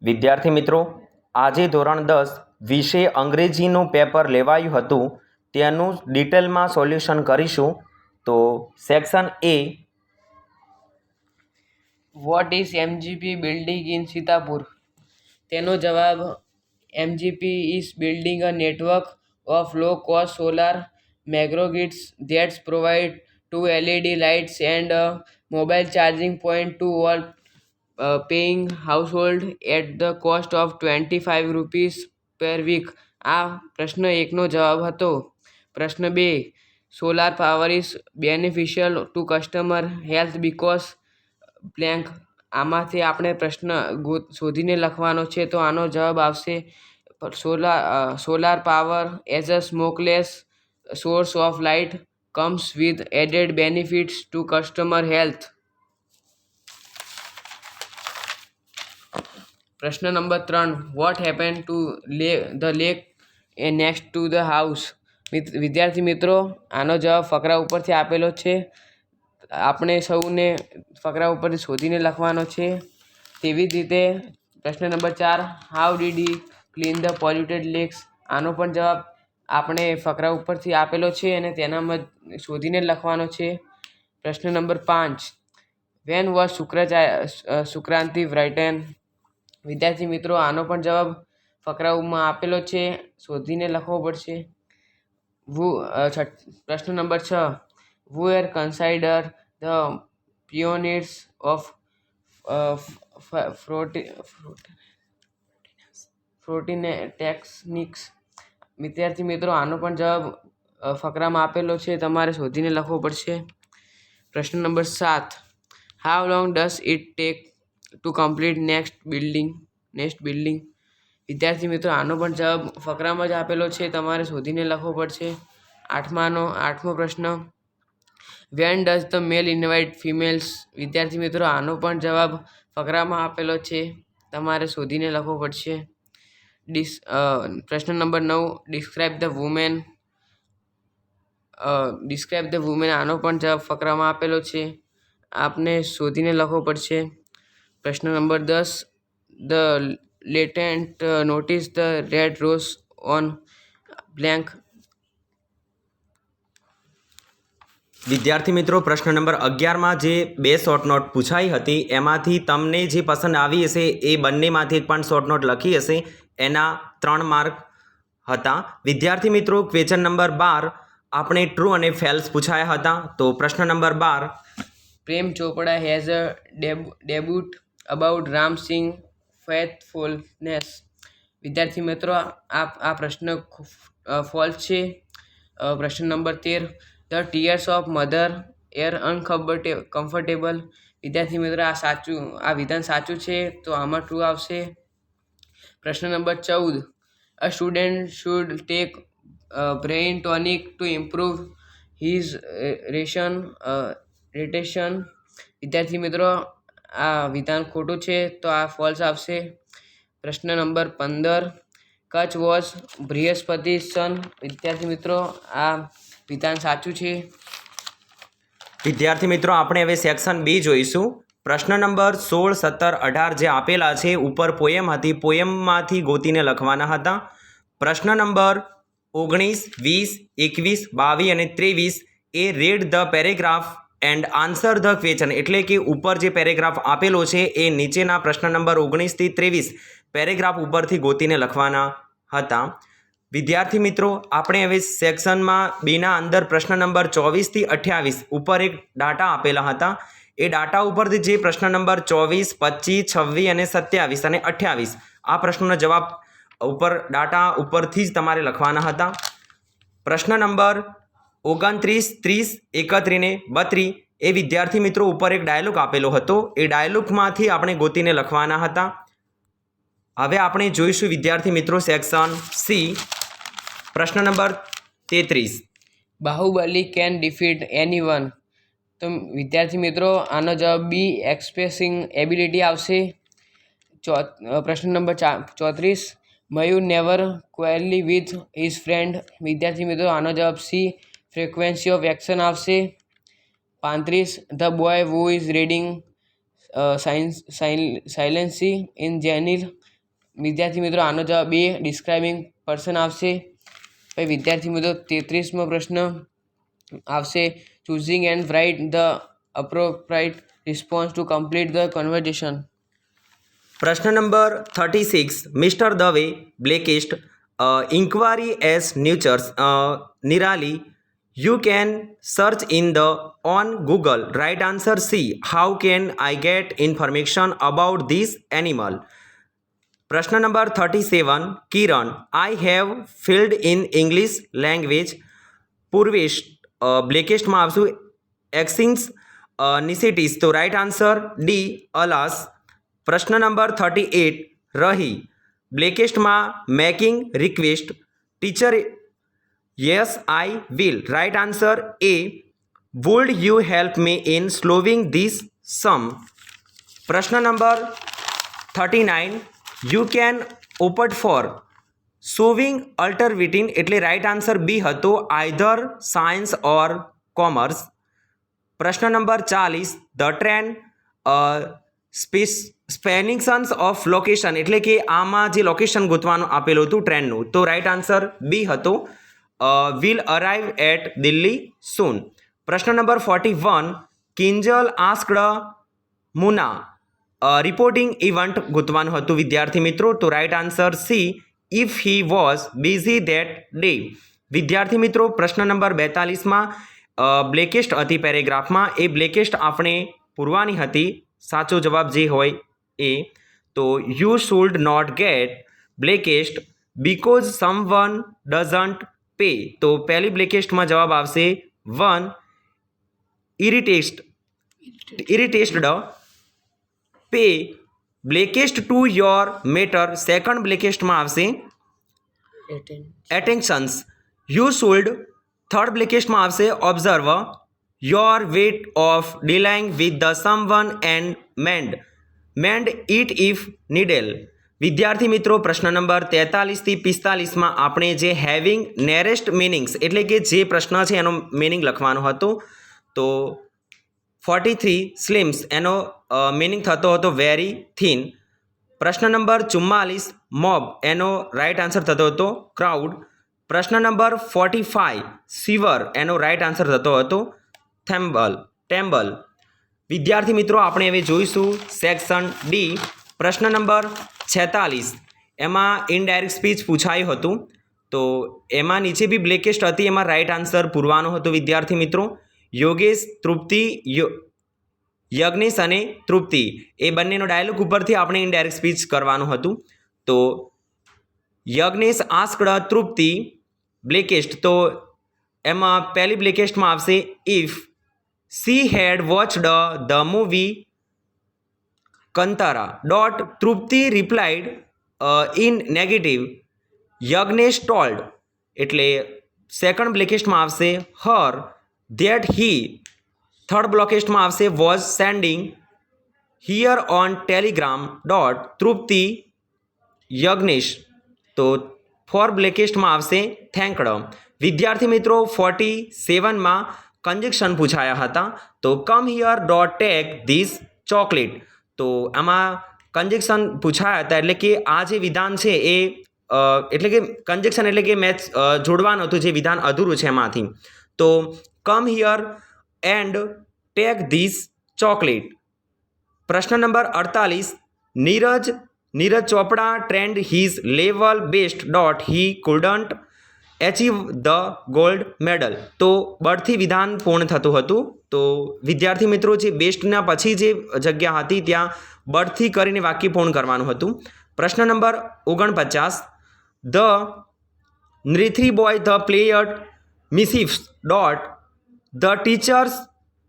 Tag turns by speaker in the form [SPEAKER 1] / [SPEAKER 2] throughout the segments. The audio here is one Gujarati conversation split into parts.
[SPEAKER 1] વિદ્યાર્થી મિત્રો, આજે ધોરણ 10 વિષય અંગ્રેજીનું પેપર લેવાયું હતું તેનું ડિટેલમાં સોલ્યુશન કરીશું. તો section A,
[SPEAKER 2] what is MGP building in Sitapur? તેનો જવાબ MGP is building a network of low cost solar microgrids that provide two LED lights and a mobile charging point to all paying household at the cost of 25 rupees per week. આ પ્રશ્ન 1નો જવાબ હતો. પ્રશ્ન 2, solar power is beneficial to customer health because blank. આમાંથી આપણે પ્રશ્ન શોધીને લખવાનો છે. તો આનો જવાબ આવશે solar power as a smokeless source of light comes with added benefits to customer health. પ્રશ્ન number 3, what happened to the lake next to the house? વિદ્યાર્થી મિત્રો, આનો જવાબ ફકરા ઉપરથી આપેલો છે. આપણે સૌને ફકરા ઉપરથી શોધીને લખવાનો છે. તેવી જ રીતે પ્રશ્ન નંબર 4, how did he clean the polluted lakes? આનો પણ જવાબ આપણે ફકરા ઉપરથી આપેલો છે અને તેનામાં શોધીને લખવાનો છે. પ્રશ્ન નંબર 5, વેન વોઝ શુક્રાંતિ બ્રાઇટન? વિદ્યાર્થી મિત્રો, આનો પણ જવાબ ફકરાઓમાં આપેલો છે, શોધીને લખવો પડશે. પ્રશ્ન number 6, who were considered the pioneers of photonics? વિદ્યાર્થી મિત્રો, આનો પણ જવાબ ફકરામાં આપેલો છે, તમારે શોધીને લખવો પડશે. પ્રશ્ન number 7, how long does it take to complete next building? વિદ્યાર્થી મિત્રો, આનો પણ જવાબ ફકરામાં જ આપેલો છે, તમારે શોધીને લખવો પડશે. 8મો પ્રશ્ન, when does the male invite females? વિદ્યાર્થી મિત્રો, આનો પણ જવાબ ફકરામાં આપેલો છે, તમારે શોધીને લખવો પડશે. પ્રશ્ન નંબર 9, ડિસ્ક્રાઇબ ધ વુમેન. આનો પણ જવાબ ફકરામાં આપેલો છે, આપને શોધીને લખવો પડશે. પ્રશ્ન number 10, the latent notice the red rose on blank.
[SPEAKER 1] વિદ્યાર્થી મિત્રો, પ્રશ્ન નંબર 11માં જે 2 શોર્ટ નોટ પૂછાઈ હતી એમાંથી તમને જે પસંદ આવી હશે એ બંનેમાંથી એક પણ શોર્ટ નોટ લખી હશે, એના 3 માર્ક હતા. વિદ્યાર્થી મિત્રો, ક્વેશ્ચન નંબર 12 આપણે ટ્રુ અને ફેલ્સ પૂછાયા હતા. તો પ્રશ્ન number 12,
[SPEAKER 2] Prem Chopra has a debut about Ram Singh faithfulness. વિદ્યાર્થી મિત્રો, આ પ્રશ્ન ફોલ્સ છે. પ્રશ્ન number 13, the tears of mother are uncomfortable. વિદ્યાર્થી મિત્રો, આ વિધાન સાચું છે, તો આમાં ટ્રુ આવશે. પ્રશ્ન number 14, a student should take brain tonic to improve his retention. વિદ્યાર્થી મિત્રો, આ વિધાન ખોટું છે, તો આ ફોલ્સ આવશે. પ્રશ્ન નંબર 15, કચ્છ વોઝ બૃહસ્પતિ સન. વિદ્યાર્થી મિત્રો, આ વિધાન સાચું છે.
[SPEAKER 1] વિદ્યાર્થી મિત્રો, આપણે હવે સેક્શન બી જોઈશું. પ્રશ્ન નંબર 16, 17, 18 જે આપેલા છે ઉપર પોએમ હતી, પોએમમાંથી ગોતીને લખવાના હતા. પ્રશ્ન નંબર 19, 20, 21, 22 અને 23 એ read the paragraph and answer the question, એટલે કે ઉપર જે પેરેગ્રાફ આપેલો છે એ નીચેના પ્રશ્ન નંબર 19 થી 23 પેરેગ્રાફ ઉપરથી ગોતીને લખવાના હતા. વિદ્યાર્થી મિત્રો, આપણે હવે સેક્શનમાં બીના અંદર પ્રશ્ન નંબર 24 થી 28 ઉપર એક ડાટા આપેલા હતા. એ ડાટા ઉપરથી જે પ્રશ્ન નંબર 24, 25, 26 અને 27 અને 28 આ પ્રશ્નોનો જવાબ ઉપર ડાટા ઉપરથી જ તમારે લખવાના હતા. પ્રશ્ન નંબર 29, 30, 31 ને 32 એ વિદ્યાર્થી મિત્રો ઉપર એક ડાયલોગ આપેલો હતો, એ ડાયલોગમાંથી આપણે ગોતીને લખવાના હતા. હવે આપણે જોઈશું વિદ્યાર્થી મિત્રો સેક્શન સી. પ્રશ્ન number 33,
[SPEAKER 2] Baahubali can defeat anyone. તો વિદ્યાર્થી મિત્રો, આનો જવાબ બી એક્સપ્રેસિંગ એબિલિટી આવશે. પ્રશ્ન number 34, Mayur never quarrel with his friend. વિદ્યાર્થી મિત્રો, આનો જવાબ સી ફ્રીક્વન્સી ઓફ એક્શન આવશે. 35, the boy who is reading silently in જેનિલ. વિદ્યાર્થી મિત્રો આનો જવાબ એ ડિસ્ક્રાઇબિંગ પર્સન આવશે. પછી વિદ્યાર્થી મિત્રો 33મો પ્રશ્ન આવશે choosing and write the appropriate response to complete the conversation.
[SPEAKER 1] પ્રશ્ન number 36 mister Dave blanks inquiry as ન્યુચર્સ Nirali you can search in the on Google right answer C how can I get information about this animal. પ્રશ્ન number 37 Kiran I have filled in English language પૂર્વેશ બ્લેકેસ્ટમાં આવશું એક્સિન્સ નિસિટીસ તો રાઇટ આન્સર ડી અલાસ. પ્રશ્ન નંબર 38 રહી બ્લેકેસ્ટમાં making request teacher yes I will right answer A would you help me in solving this sum. પ્રશ્ન number 39 you can opt for sowing અલ્ટરવિટિન એટલે રાઇટ આન્સર બી હતો આઈધર સાયન્સ ઓર કોમર્સ. પ્રશ્ન નંબર 40 ધ ટ્રેન સ્પેનિશન્સ ઓફ લોકેશન એટલે કે આમાં જે લોકેશન ગોતવાનું આપેલું હતું ટ્રેનનું તો રાઇટ આન્સર બી હતો will arrive at Delhi soon. પ્રશ્ન નંબર 41 કિંજલ આસ્કડ મુના રિપોર્ટિંગ ઇવેન્ટ ગોતવાનું હતું વિદ્યાર્થી મિત્રો તો right answer C if he was busy that day. વિદ્યાર્થી મિત્રો પ્રશ્ન નંબર 42માં બ્લેકેસ્ટ હતી પેરેગ્રાફમાં એ બ્લેકેસ્ટ આપણે પૂરવાની હતી સાચો જવાબ જે હોય એ તો you should not get blanks because someone doesn't pay તો પહેલી બ્લેકેસ્ટમાં જવાબ આવશે 1 irritated pay blanks to your matter second બ્લેકેસ્ટમાં આવશે એટેન્શન્સ યુ શુડ થર્ડ બ્લેકેસ્ટમાં આવશે observe your way of dealing with the someone and mend it if needed. વિદ્યાર્થી મિત્રો પ્રશ્ન નંબર 43 થી 45માં આપણે જે હેવિંગ નેરેસ્ટ મિનિંગ્સ એટલે કે જે પ્રશ્ન છે એનો મિનિંગ લખવાનો હતો તો 43 સ્લિમ્સ એનો મિનિંગ થતો હતો વેરી થિન. પ્રશ્ન નંબર 44 મોબ એનો રાઇટ આન્સર થતો હતો ક્રાઉડ. પ્રશ્ન નંબર 45 સિવર એનો રાઇટ આન્સર થતો હતો ટેમ્બલ. વિદ્યાર્થી મિત્રો આપણે હવે જોઈશું સેક્શન ડી. પ્રશ્ન નંબર 46 એમાં ઇનડાયરેક્ટ સ્પીચ પૂછાયું હતું તો એમાં નીચે બી બ્લેકેસ્ટ હતી એમાં રાઇટ આન્સર પૂરવાનો હતો વિદ્યાર્થી મિત્રો યોગેશ તૃપ્તિ યજ્ઞેશ અને તૃપ્તિ એ બંનેનો ડાયલોગ ઉપરથી આપણે ઇનડાયરેક્ટ સ્પીચ કરવાનું હતું તો યજ્ઞેશ આસ્કડ તૃપ્તિ બ્લેકેસ્ટ તો એમાં પહેલી બ્લેકેસ્ટમાં આવશે if she had watched the movie Kantara dot Trupti replied in negative Yagnesh told એટલે સેકન્ડ બ્લેકેસ્ટમાં આવશે હર ધેટ હી થર્ડ બ્લોકેસ્ટમાં આવશે was sending here on Telegram dot Trupti Yagnesh તો ફોર બ્લેકેસ્ટમાં આવશે થેન્કડ. વિદ્યાર્થી મિત્રો 47માં કન્જેક્શન પૂછાયા હતા તો come here dot take this chocolate તો આમાં કન્જેક્શન પૂછાયા હતા એટલે કે આ જે વિધાન છે એ એટલે કે કન્જેક્શન એટલે કે મેચ જોડવાનું હતું જે વિધાન અધૂરું છે એમાંથી તો come here and take this chocolate. પ્રશ્ન નંબર 48 Neeraj Chopra trained his level best dot he couldn't achieve the gold medal તો બળથી વિધાન પૂર્ણ થતું હતું તો વિદ્યાર્થી મિત્રો જે બેસ્ટના પછી જે જગ્યા હતી ત્યાં બળથી કરીને વાક્ય પૂર્ણ કરવાનું હતું. પ્રશ્ન નંબર 49 ધ નૃથ્રી boy the player mischiefs dot the teachers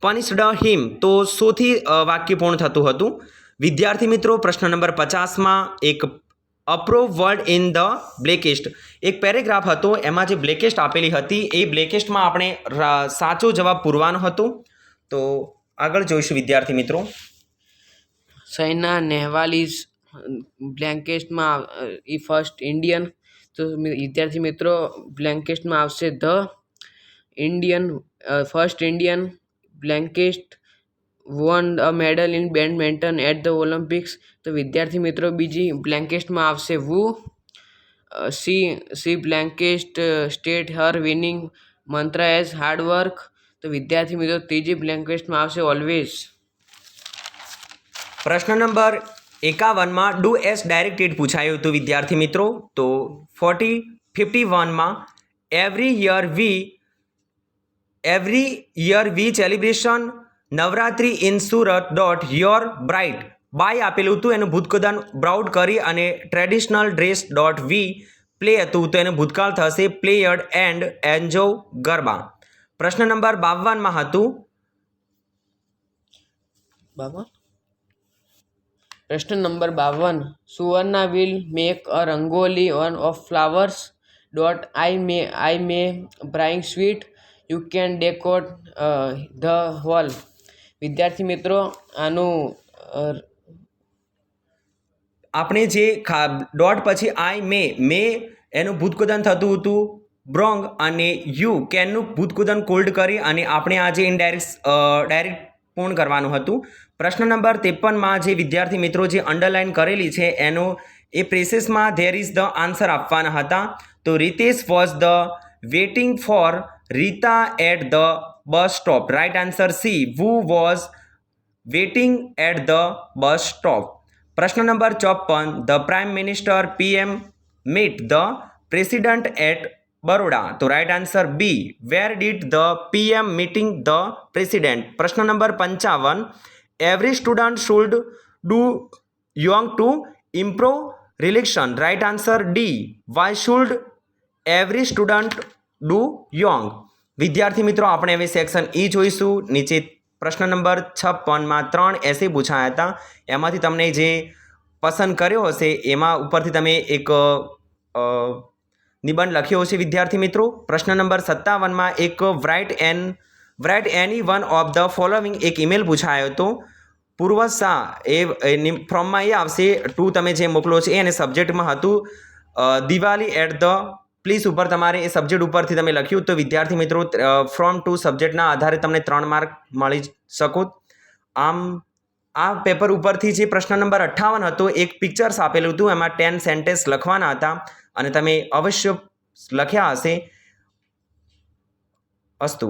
[SPEAKER 1] punished him તો સોથી વાક્ય પૂર્ણ થતું હતું. વિદ્યાર્થી મિત્રો પ્રશ્ન નંબર 50માં એક અપ્રૂવ વર્ડ ઇન ધ બ્લેકેસ્ટ એક પેરેગ્રાફ હતો એમાં જે બ્લેકેસ્ટ આપેલી હતી એ બ્લેકેસ્ટમાં આપણે સાચો જવાબ પૂરવાનો હતો તો આગળ જોઈશું વિદ્યાર્થી મિત્રો.
[SPEAKER 2] સાયના નેહવાલ ઇઝ બ્લેન્કેસ્ટમાં ઈ ફર્સ્ટ ઇન્ડિયન તો વિદ્યાર્થી મિત્રો બ્લેન્કેસ્ટમાં આવશે the Indian first Indian blanks won a medal in badminton at the Olympics. તો વિદ્યાર્થી મિત્રો બીજી બ્લેન્કેસ્ટમાં આવશે who. She blanks state her winning mantra as hard work. તો વિદ્યાર્થી મિત્રો ત્રીજી બ્લેન્કેસ્ટમાં આવશે ઓલવેઝ.
[SPEAKER 1] પ્રશ્ન નંબર 51માં ડુ એસ ડાયરેક્ટેડ પૂછાયું હતું વિદ્યાર્થી મિત્રો. તો 51માં every year we celebration Navratri in Surat dot your bright by આપેલું હતું, એનું ભૂતકૃદન બ્રાઉડ કરી અને traditional dress dot we play હતું, તો એનું ભૂતકાળ થશે પ્લેયડ એન્ડ એન્જો ગરબા. પ્રશ્ન નંબર 52માં હતું
[SPEAKER 2] પ્રશ્ન number 52. Suvarna will make a rangoli of flowers dot I may bring sweet you can decorate the hall. વિદ્યાર્થી મિત્રો આનું
[SPEAKER 1] આપણે જે ડોટ પછી આઈ મે એનું ભૂતકૃદન થતું હતું બ્રોંગ અને યુ કેનનું ભૂતકૃદન કોલ્ડ કરી અને આપણે આજે ડાયરેક્ટ પૂર્ણ કરવાનું હતું. પ્રશ્ન નંબર 53માં જે વિદ્યાર્થી મિત્રો જે અંડરલાઇન કરેલી છે એનો એ પ્રેસેસમાં ધેર ઇઝ ધ આન્સર આપવાના હતા. તો Ritesh was the waiting for Rita at the bus stop. Right answer C who was waiting at the bus stop. પ્રશ્ન number 54 the prime minister PM meet the president at Baroda. તો right answer B where did the PM meeting the president. પ્રશ્ન number 55 every student should do yoga to improve relaxation. Right answer D Y should every student do yoga. વિદ્યાર્થી મિત્રો આપણે હવે સેક્શન ઈ જોઈશું. નીચે પ્રશ્ન નંબર 56માં 3 એસે પૂછાયા હતા, એમાંથી તમને જે પસંદ કર્યો હશે એમાં ઉપરથી તમે એક નિબંધ લખ્યો હશે વિદ્યાર્થી મિત્રો. પ્રશ્ન નંબર 57માં એક right any one of the following એક ઈમેલ પૂછાયો હતો. પૂર્વ શાહ એ ફ્રોમમાં એ આવશે ટુ તમે જે મોકલો છે એ, અને સબ્જેક્ટમાં હતું દિવાળી એટ ધ પ્લીઝ ઉપર તમારે એ સબ્જેક્ટ ઉપરથી તમે લખ્યું. તો વિદ્યાર્થી મિત્રો ફ્રોમ ટુ સબ્જેક્ટના આધારે તમને 3 માર્ક મળી શકો. આમ આ પેપર ઉપરથી જે પ્રશ્ન નંબર 58 હતો એક પિક્ચર્સ આપેલું હતું, એમાં 10 સેન્ટેન્સ લખવાના હતા અને તમે અવશ્ય લખ્યા હશે. અસ્તુ.